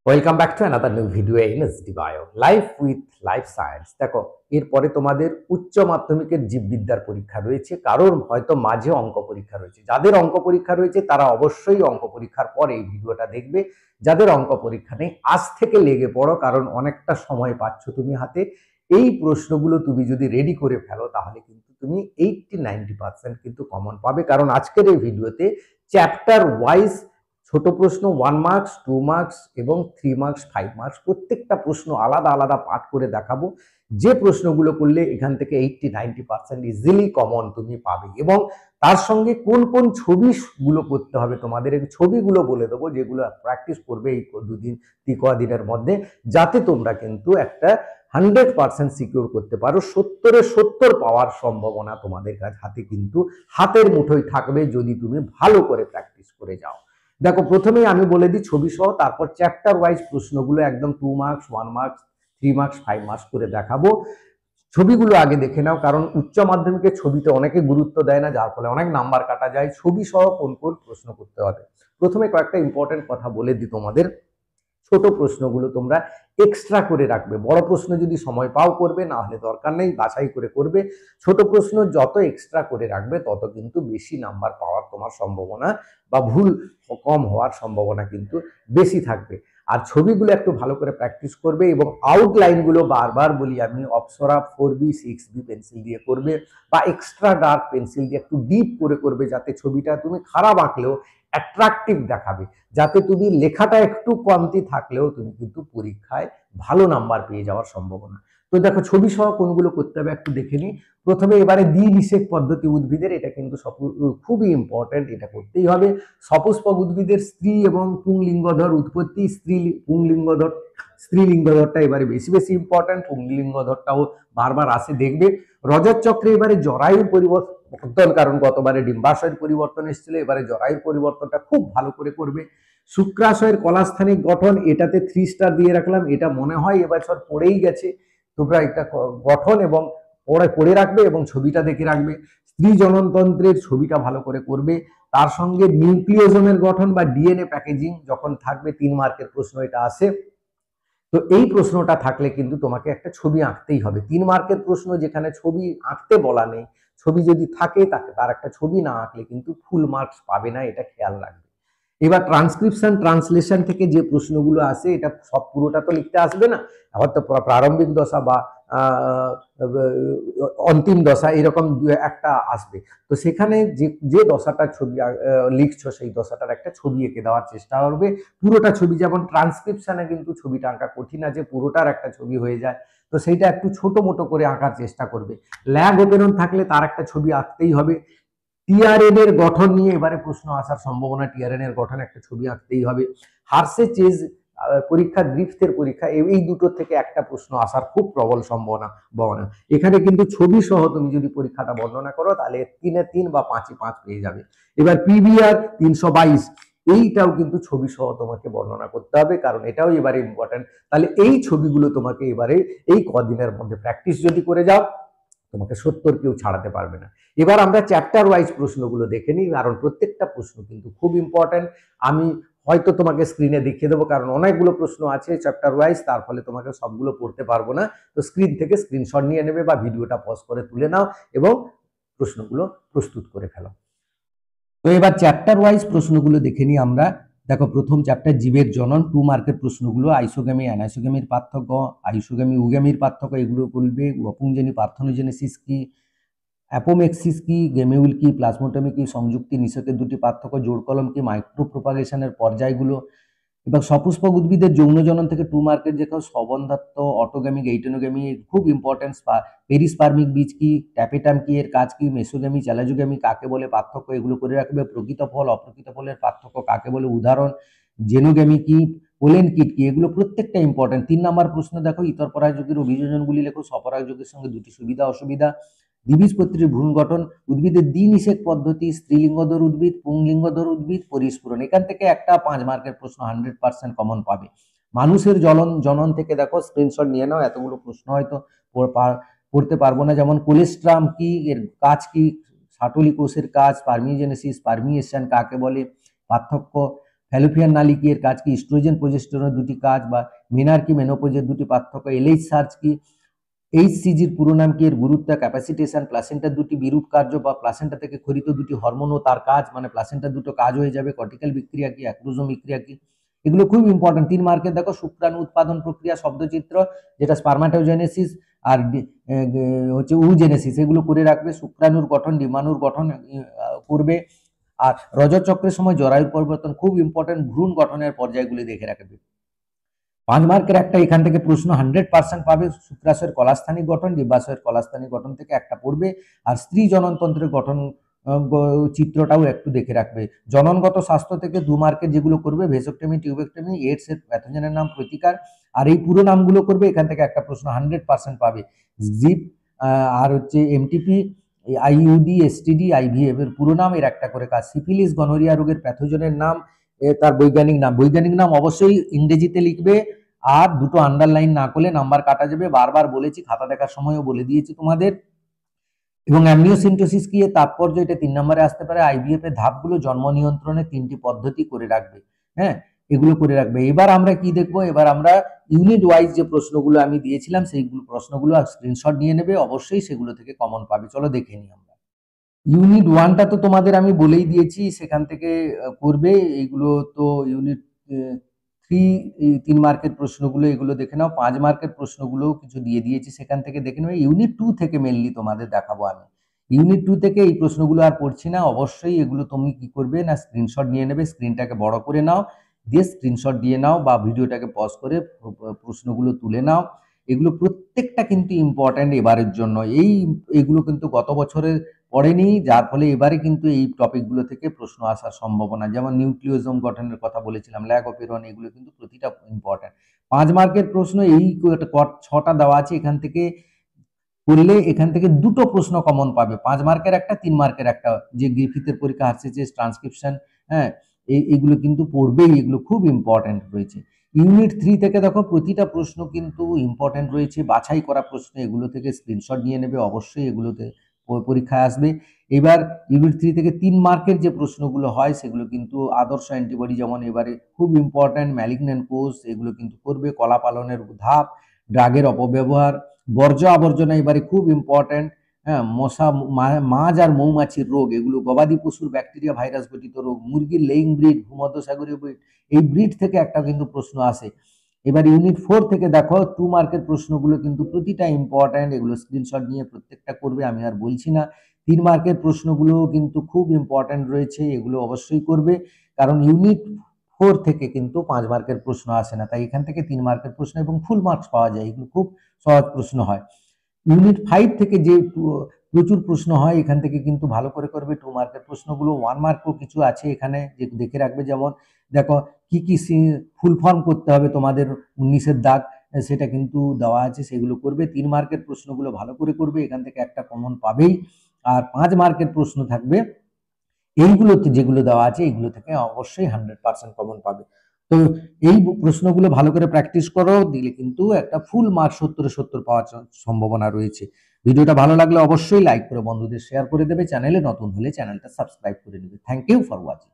Welcome back to another new video in SD bio life with life science. দেখো, এরপরে তোমাদের উচ্চ মাধ্যমিকের জীববিদ্যার পরীক্ষা রয়েছে, কারোর হয়তো মাঝে অঙ্ক পরীক্ষা রয়েছে। যাদের অঙ্ক পরীক্ষা রয়েছে তারা অবশ্যই অঙ্ক পরীক্ষার পরে এই ভিডিওটা দেখবে। যাদের অঙ্ক পরীক্ষা নেই আজ থেকে লেগে পড়ো, কারণ অনেকটা সময় পাচ্ছ তুমি হাতে। এই প্রশ্নগুলো তুমি যদি রেডি করে ফেলো তাহলে কিন্তু তুমি 80-90% কিন্তু কমন পাবে, কারণ আজকের এই ভিডিওতে চ্যাপ্টার ওয়াইজ ছোট প্রশ্ন 1 মার্কস, 2 মার্কস এবং 3 মার্কস, 5 মার্কস প্রত্যেকটা প্রশ্ন আলাদা আলাদা পাঠ করে দেখাবো। যে প্রশ্নগুলো করলে এখান থেকে 80-90% ইজিলি কমন তুমি পাবে, এবং তার সঙ্গে কোন কোন ছবিগুলো করতে হবে তোমাদের এই ছবিগুলো বলে দেবো, যেগুলো প্র্যাকটিস করবে এই দুদিন কদিনের মধ্যে, যাতে তোমরা কিন্তু একটা 100% সিকিউর করতে পারো। 70-70 পাওয়ার সম্ভাবনা তোমাদের হাতে কিন্তু হাতের মুঠোয় থাকবে যদি তুমি ভালো করে প্র্যাকটিস করে যাও। দেখো, প্রথমেই আমি বলে দিই ছবি সহ, তারপর চ্যাপ্টার ওয়াইজ প্রশ্নগুলো একদম 2 মার্কস, 1 মার্কস, 3 মার্কস, 5 মার্কস করে দেখাবো। ছবিগুলো আগে দেখে নাও, কারণ উচ্চ মাধ্যমিকে ছবিতে অনেকে গুরুত্ব দেয় না, যার ফলে অনেক নাম্বার কাটা যায়। ছবি সহ কোন কোন প্রশ্ন করতে হবে প্রথমে কয়েকটা ইম্পর্টেন্ট কথা বলে দিই তোমাদের। ছোট প্রশ্নগুলো তোমরা এক্সট্রা করে রাখবে, বড় প্রশ্ন যদি সময় পাও করবে, না হলে দরকার নেই, বাছাই করে করবে। ছোট প্রশ্ন যত এক্সট্রা করে রাখবে তত কিন্তু বেশি নাম্বার পাওয়ার তোমার সম্ভাবনা বা ভুল কম হওয়ার সম্ভাবনা কিন্তু বেশি থাকবে। আর ছবিগুলো একটু ভালো করে প্র্যাকটিস করবে, এবং আউটলাইনগুলো বারবার বলি আমি, অপসরা 4B 6B পেন্সিল দিয়ে করবে, বা এক্সট্রা ডার্ক পেন্সিল দিয়ে একটু ডিপ করে করবে, যাতে ছবিটা তুমি খারাপ আঁকলেও অ্যাট্রাকটিভ দেখাবে, যাতে তুমি লেখাটা একটু কমতি থাকলেও তুমি কিন্তু পরীক্ষায় ভালো নাম্বার পেয়ে যাওয়ার সম্ভাবনা। তো দেখো, ছবি সহ কোনগুলো করতে হবে একটু দেখে নিই। প্রথমে এবারে দ্বিনিষেক পদ্ধতি উদ্ভিদের, এটা কিন্তু খুবই ইম্পর্টেন্ট, এটা করতেই হবে। সপুষ্পক উদ্ভিদের স্ত্রী এবং পুংলিঙ্গধর উৎপত্তি। স্ত্রীলিঙ্গধরটা এবারে বেশি বেশি ইম্পর্টেন্ট, পুংলিঙ্গধরটাও বারবার আসে দেখবে। রজত চক্রে এবারে জরায়ুর পরিবর্তন, কারণ গতবারে ডিম্বাশয়ের পরিবর্তন এসেছিল, এবারে জরায়ুর পরিবর্তনটা খুব ভালো করে করবে। শুক্রাশয়ের কলাস্থানিক গঠন, এটাতে 3 স্টার দিয়ে রাখলাম, এটা মনে হয় এবছর পড়েই গেছে। তোমরা একটা গঠন এবং পড়ে রাখবে এবং ছবিটা দেখে রাখবে। স্ত্রী জননতন্ত্রের ছবিটা ভালো করে করবে। তার সঙ্গে নিউক্লিওজোমের গঠন বা ডিএনএ প্যাকেজিং যখন থাকবে, 3 মার্কের প্রশ্ন এটা আসে। তো এই প্রশ্নটা থাকলে কিন্তু তোমাকে একটা ছবি আঁকতেই হবে। 3 মার্কের প্রশ্ন যেখানে ছবি আঁকতে বলা নেই, ছবি যদি থাকে তাকে তার একটা ছবি না আঁকলে কিন্তু ফুল মার্কস পাবে না, এটা খেয়াল রাখবে। এবার ট্রান্সক্রিপশন ট্রান্সলেশন থেকে যে প্রশ্নগুলো আসে, এটা সব পুরোটা তো লিখতে আসবে না, হয়তো প্রারম্ভিক দশা বা অন্তিম দশা এরকম একটা আসবে। তো সেখানে যে যে দশাটার ছবি লিখছো, সেই দশাটার একটা ছবি এঁকে দেওয়ার চেষ্টা করবে। পুরোটা ছবি, যেমন ট্রান্সক্রিপশনে কিন্তু ছবিটা আঁকা কঠিন আছে, পুরোটার একটা ছবি হয়ে যায়, তো সেইটা একটু ছোট মোটো করে আঁকার চেষ্টা করবে। ল্যাগ ওপেরন থাকলে তার একটা ছবি আঁকতেই হবে। টিআরএন এর গঠন নিয়ে এবারে প্রশ্ন আসার সম্ভাবনা, টিআরএন এর গঠন একটা ছবি আঁকতেই হবে। হার্সে চেজ পরীক্ষা, গ্রিফথের পরীক্ষা, এই দুটো থেকে একটা প্রশ্ন আসার খুব প্রবল সম্ভাবনা। এখানে কিন্তু ছবি সহ তুমি যদি পরীক্ষাটা বর্ণনা করো তাহলে 3-3 বা 5-5 পেয়ে যাবে। এবার পিবিআর 322, এইটাও কিন্তু ছবি সহ তোমাকে বর্ণনা করতে হবে, কারণ এটাও এবারে ইম্পর্টেন্ট। তাহলে এই ছবিগুলো তোমাকে এবারে এই কদিনের মধ্যে প্র্যাকটিস যদি করে যাও, তোমাকে 70 কেউ ছাড়াতে পারবে না। এবার আমরা চ্যাপ্টার ওয়াইজ প্রশ্নগুলো দেখে নিই, কারণ প্রত্যেকটা প্রশ্ন কিন্তু খুব ইম্পর্টেন্ট। আমি হয়তো তোমাকে স্ক্রিনে দেখিয়ে দেবো, কারণ অনেকগুলো প্রশ্ন আছে চ্যাপ্টার ওয়াইজ, তার ফলে তোমাকে সবগুলো পড়তে পারবো না। তো স্ক্রিন থেকে স্ক্রিনশট নিয়ে নেবে বা ভিডিওটা পজ করে তুলে নাও এবং প্রশ্নগুলো প্রস্তুত করে ফেলো। তো এবার চ্যাপ্টার ওয়াইজ প্রশ্নগুলো দেখে নিই আমরা। দেখো, প্রথম চ্যাপ্টার জীবের জনন, 2 মার্কের প্রশ্নগুলো। আইসোগ্যামি অ্যানাইসোগ্যামির পার্থক্য, আইসোগ্যামি উগ্যামির পার্থক্য, এগুলো বলবে। অপুংজেনি পার্থেনোজেনেসিস কি, অ্যাপোমেক্সিস কি, গেমিউল কি, প্লাজমোটমি কি, সংযুক্তি নিষেকের দুটি পার্থক্য, জোড় কলম কি, মাইক্রো প্রোপাগেশনের পর্যায়গুলো। এবং সপুষ্পক উদ্ভিদের যৌন জনন থেকে 2 মার্কের যে সবন্ধাত্ম, অটোগ্যামিক, এইটেনোগ্যামি খুব ইম্পর্টেন্স। পেরিস্পার্মিক বীজ কি, ট্যাপেটাম কি, এর কাজ কি, মেসোগ্যামি, চ্যালাজোগ্যামি কাকে বলে, পার্থক্য এগুলো করে রাখবে। প্রকৃত ফল অপ্রকৃত ফলের পার্থক্য কাকে বলে, উদাহরণ। জেনোগ্যামি কি, পোলেন কিট কি, এগুলো প্রত্যেকটা ইম্পর্টেন্ট। 3 নম্বর প্রশ্ন দেখো, ইতর পরাগযোগের অভিযোজনগুলি লেখো, স্বপরাগযোগের সঙ্গে দুটি সুবিধা অসুবিধা। দ্বিবীজপত্রীর ভ্রূণ গঠন, উদ্ভিদের দ্বিনিষেক পদ্ধতি, স্ত্রীলিঙ্গধর উদ্ভিদ, পুংলিঙ্গধর উদ্ভিদ, পরিস্ফুরণ। এখান থেকে একটা 5 মার্কের প্রশ্ন 100% কমন পাবে। মানুষের জনন থেকে দেখো, স্ক্রিনশট নিয়ে নাও, এতগুলো প্রশ্ন হয়তো পড়তে পারবো না। যেমন কোলেস্ট্রাম কি, এর কাজ কি, সাটলি কোষের কাজ, পারমিওজেনেসিস, পারমিয়েশন কাকে বলে, পার্থক্য। ফ্যালোপিয়ান নালী কি, এর কাজ কি, ইস্ট্রোজেন প্রজেস্টেরনের দুটি কাজ, বা মেনার্কি মেনোপজের দুটি পার্থক্য, এলএইচ সার্চ কি, এইচসিজির পুরো নাম কি, এর গুরুত্ব, ক্যাপাসিটেশন, প্লাসেন্টার দুটি বিরূপ কার্য বা প্লাসেন্টা থেকে খরিত দুটি হরমোন ও তার কাজ, মানে প্লাসেন্টার দুটো কাজ হয়ে যাবে, কর্টিক্যাল বিক্রিয়া কি, অ্যাক্রোজোম বিক্রিয়া কি, এগুলো খুব ইম্পর্টেন্ট। 3 মার্কের দেখো শুক্রাণু উৎপাদন প্রক্রিয়া শব্দচিত্র, যেটা স্পার্মাটোজেনেসিস আর হচ্ছে উজেনেসিস, এগুলো করে রাখবে। শুক্রাণুর গঠন, ডিম্বাণুর গঠন করবে। আর রজত চক্রের সময় জরায়ুর পরিবর্তন খুব ইম্পর্টেন্ট, ভ্রূণ গঠনের পর্যায়গুলি দেখে রাখবে। 5 মার্কের একটা এখান থেকে প্রশ্ন 100% পাবে। শুক্রাশয়ের কলাস্থানিক গঠন, ডিম্বাশয়ের কলাস্থানিক গঠন থেকে একটা পড়বে। আর স্ত্রী জননতন্ত্রের গঠন চিত্রটাও একটু দেখে রাখবে। জননগত স্বাস্থ্য থেকে 2 মার্কের যেগুলো করবে, ভেসোক্টমি, টিউবেক্টমি, এইডস এর প্যাথোজেনের নাম, প্রতিকার, আর এই পুরো নামগুলো করবে। এখান থেকে একটা প্রশ্ন 100% পাবে। জিপ আর হচ্ছে এমটিপি, আইইউডি, এসটিডি, আইভিএফ এর পুরো নাম, এর একটা করে কাজ। সিফিলিস, গনোরিয়া রোগের প্যাথোজেনের নাম, তার বৈজ্ঞানিক নাম অবশ্যই ইংরেজিতে লিখবে। আর দুটো আন্ডারলাইন না করলে নাম্বার কাটা যাবে, বারবার বলেছি, খাতা দেখার সময়ও বলে দিয়েছি তোমাদের। এবং অ্যামনিওসিন্টোসিস কি, এর তাৎপর্য, এটা 3 নম্বরে আসতে পারে। আইভিএফ এর ধাপগুলো, জন্ম নিয়ন্ত্রণের 3টি পদ্ধতি করে রাখবে। হ্যাঁ, এগুলো করে রাখবে। এবার আমরা কি দেখবো, এবার আমরা ইউনিট ওয়াইজ যে প্রশ্নগুলো আমি দিয়েছিলাম সেইগুলো প্রশ্নগুলো স্ক্রিনশট নিয়ে নেবে, অবশ্যই সেগুলো থেকে কমন পাবে। চলো দেখে নিই আমরা। ইউনিট 1টা তো তোমাদের আমি বলেই দিয়েছি, সেখান থেকে করবে। এইগুলো তো ইউনিট 3, 3 মার্কের প্রশ্নগুলো, এগুলো দেখে নাও। 5 মার্কের প্রশ্নগুলো কিছু দিয়ে দিয়েছি, সেখান থেকে দেখে নেবে। ইউনিট 2 থেকে মেনলি তোমাদের দেখাবো আমি। ইউনিট 2 থেকে এই প্রশ্নগুলো আর পড়ছি না। অবশ্যই এগুলো তুমি কি করবে না, স্ক্রিনশট নিয়ে নেবে, স্ক্রিনটাকে বড় করে নাও, দিয়ে স্ক্রিনশট দিয়ে নাও, বা ভিডিওটাকে পজ করে প্রশ্নগুলো তুলে নাও। এগুলো প্রত্যেকটা কিন্তু ইম্পর্ট্যান্ট এবারের জন্য। এগুলো কিন্তু গত বছরের পড়েনি, যার ফলে এবারে কিন্তু এই টপিকগুলো থেকে প্রশ্ন আসার সম্ভাবনা। যেমন নিউক্লিওজোম গঠনের কথা বলেছিলাম, ল্যাগ অফ এরন, এগুলো কিন্তু প্রতিটা ইম্পর্টেন্ট। 5 মার্কের প্রশ্ন এই 6টা দেওয়া আছে, এখান থেকে করলে এখান থেকে দুটো প্রশ্ন কমন পাবে। 5 মার্কের একটা, 3 মার্কের একটা, যে গ্রিফিথের পরীক্ষা আসছে, যে ট্রান্সক্রিপশন, হ্যাঁ, এইগুলো কিন্তু পড়বেই, এগুলো খুব ইম্পর্টেন্ট রয়েছে। ইউনিট 3 থেকে দেখো প্রতিটা প্রশ্ন কিন্তু ইম্পর্টেন্ট রয়েছে, বাছাই করা প্রশ্ন, এগুলো থেকে স্ক্রিনশট নিয়ে নেবে, অবশ্যই এগুলোতে পরীক্ষায় আসবে। এবার ইউনিট 3 থেকে 3 মার্কের যে প্রশ্নগুলো হয় সেগুলো কিন্তু আদর্শ অ্যান্টিবডি, যেমন এবারে খুব ইম্পর্টেন্ট, ম্যালিগন্যান্ট কোষ, এগুলো কিন্তু করবে। কলা পালনের ধাপ, ড্রাগের অপব্যবহার, বর্জ্য আবর্জনা এবারে খুব ইম্পর্টেন্ট। হ্যাঁ, মশা, মাছ আর মৌমাছির রোগ, এগুলো গবাদি পশুর ব্যাকটেরিয়া ভাইরাস ঘটিত রোগ, মুরগির লেইং ব্রিড, ভূমধ্যসাগরীয় ব্রিড, এই ব্রিড থেকে একটা কিন্তু প্রশ্ন আসে। এবার ইউনিট 4 থেকে দেখো 2 মার্কের প্রশ্নগুলো কিন্তু প্রতিটা ইম্পর্টেন্ট, এগুলো স্ক্রিনশট নিয়ে প্রত্যেকটা করবে, আমি আর বলছি না। 3 মার্কের প্রশ্নগুলো কিন্তু খুব ইম্পর্টেন্ট রয়েছে, এগুলো অবশ্যই করবে, কারণ ইউনিট 4 থেকে কিন্তু 5 মার্কের প্রশ্ন আসে না, তাই এখান থেকে 3 মার্কের প্রশ্ন এবং ফুল মার্কস পাওয়া যায়, এগুলো খুব সহজ প্রশ্ন হয়। ইউনিট 5 থেকে যে প্রচুর প্রশ্ন হয়, এখান থেকে কিন্তু ভালো করে করবে। 2 মার্কের প্রশ্নগুলো, 1 মার্কও কিছু আছে এখানে, যে দেখে রাখবে। যেমন দেখো কি কি ফুল ফর্ম করতে হবে তোমাদের 19-এর দাগ, সেটা কিন্তু দেওয়া আছে, সেগুলো করবে। 3 মার্কের প্রশ্নগুলো ভালো করে করবে, এখান থেকে একটা কমন পাবেই। আর 5 মার্কের প্রশ্ন থাকবে, এইগুলোতে যেগুলো দেওয়া আছে এগুলো থেকে অবশ্যই 100% কমন পাবে। তো এই প্রশ্নগুলো ভালো করে প্র্যাকটিস করো, দিলে কিন্তু একটা ফুল মার্ক 70-70 পাওয়ার সম্ভাবনা রয়েছে। ভিডিওটা ভালো লাগলে অবশ্যই লাইক করে বন্ধুদের শেয়ার করে দেবে। চ্যানেলে নতুন হলে চ্যানেলটা সাবস্ক্রাইব করে নেবে। Thank you for watching.